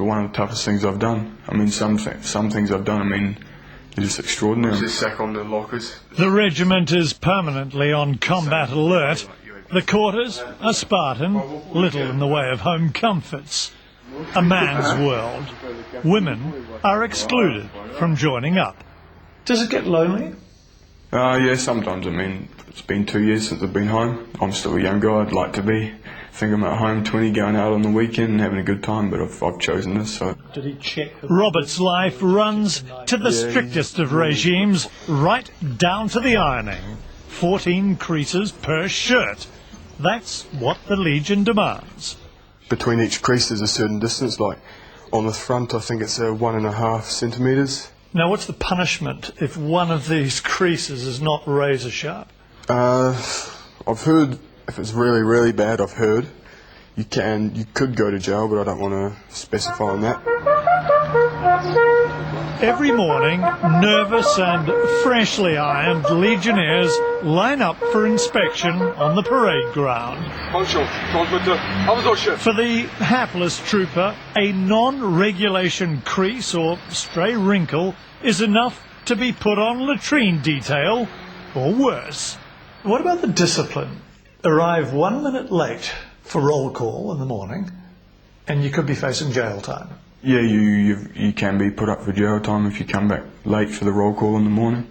one of the toughest things I've done. I mean, some things I've done, I mean, they're just extraordinary. Just sack on the lockers. The regiment is permanently on combat alert. The quarters are Spartan, little in the way of home comforts. A man's world. Women are excluded from joining up. Does it get lonely? Yeah, sometimes. I mean, it's been 2 years since I've been home. I'm still a young guy. I'd like to be. I think I'm at home 20, going out on the weekend and having a good time, but I've chosen this. So. Did he check? Robert's life runs to the strictest of regimes, right down to the ironing. 14 creases per shirt. That's what the Legion demands. Between each crease there's a certain distance, like on the front I think it's 1.5 centimetres. Now what's the punishment if one of these creases is not razor sharp? I've heard, if it's really, really bad, I've heard, you could go to jail, but I don't want to specify on that. Every morning, nervous and freshly ironed legionnaires line up for inspection on the parade ground. For the hapless trooper, a non-regulation crease or stray wrinkle is enough to be put on latrine detail, or worse. What about the discipline? Arrive 1 minute late for roll call in the morning, and you could be facing jail time. Yeah, you can be put up for jail time if you come back late for the roll call in the morning.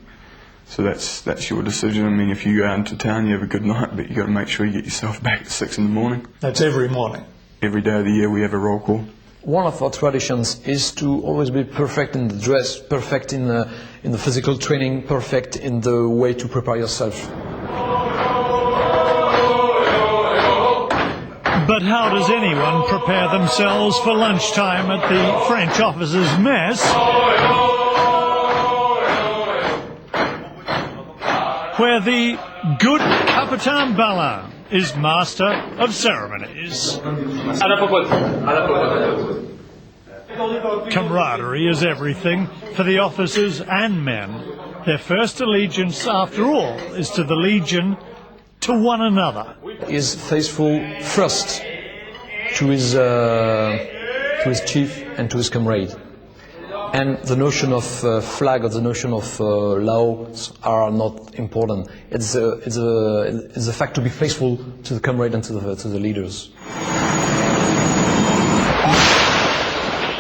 So that's your decision. I mean, if you go out into town, you have a good night, but you got to make sure you get yourself back at 6 in the morning. That's every morning? Every day of the year we have a roll call. One of our traditions is to always be perfect in the dress, perfect in the physical training, perfect in the way to prepare yourself. But how does anyone prepare themselves for lunchtime at the French officers' mess, where the good Capitaine Ballin is master of ceremonies? Camaraderie is everything for the officers and men. Their first allegiance, after all, is to the Legion, to one another. He is faithful first to his chief and to his comrade. And the notion of flag or the notion of laws are not important. It's a fact to be faithful to the comrade and to the leaders.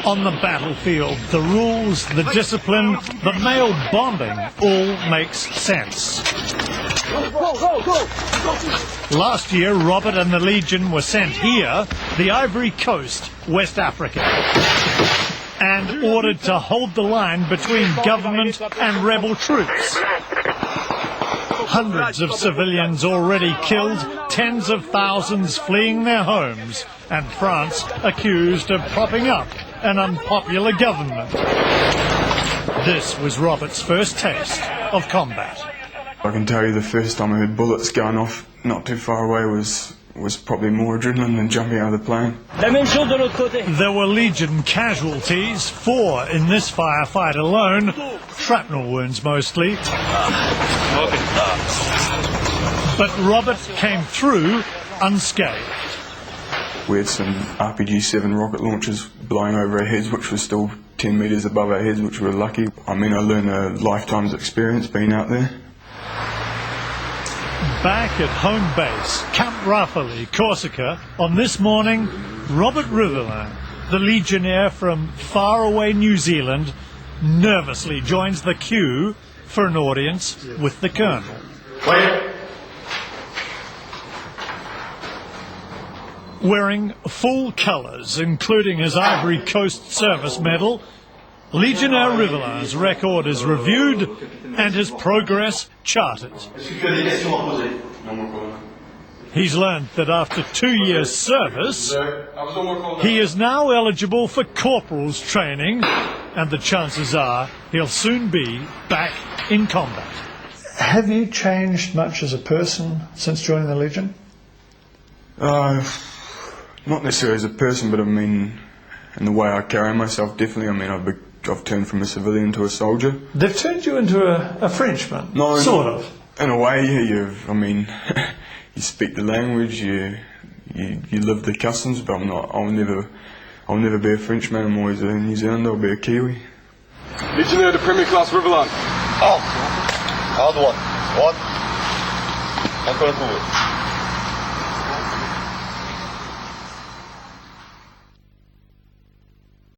On the battlefield, the rules, the discipline, the male bonding all makes sense. Last year, Robert and the Legion were sent here, the Ivory Coast, West Africa, and ordered to hold the line between government and rebel troops. Hundreds of civilians already killed, tens of thousands fleeing their homes, and France accused of propping up an unpopular government. This was Robert's first taste of combat. I can tell you the first time I heard bullets going off not too far away was probably more adrenaline than jumping out of the plane. There were Legion casualties, 4 in this firefight alone, shrapnel wounds mostly. But Robert came through unscathed. We had some RPG-7 rocket launchers blowing over our heads, which was still 10 metres above our heads, which we were lucky. I mean, I learned a lifetime's experience being out there. Back at home base, Camp Rafale, Corsica, on this morning, Robert Rivellin, the Legionnaire from faraway New Zealand, nervously joins the queue for an audience with the Colonel. Wearing full colours, including his Ivory Coast Service Medal, Legionnaire Rivellin's record is reviewed and his progress charted. He's learned that after 2 years' service, he is now eligible for corporal's training, and the chances are he'll soon be back in combat. Have you changed much as a person since joining the Legion? Not necessarily as a person, but I mean, in the way I carry myself, definitely. I mean, I've turned from a cilian to a soldier. They've turned you into a Frenchman, no, sort of. In a way, you speak the language, you live the customs, but I'm I'll never be a Frenchman, I'm always a New Zealander, I'll be a Kiwi. Legionnaire de Premier Class Riverline. Oh, hard one. One. Encore un coup.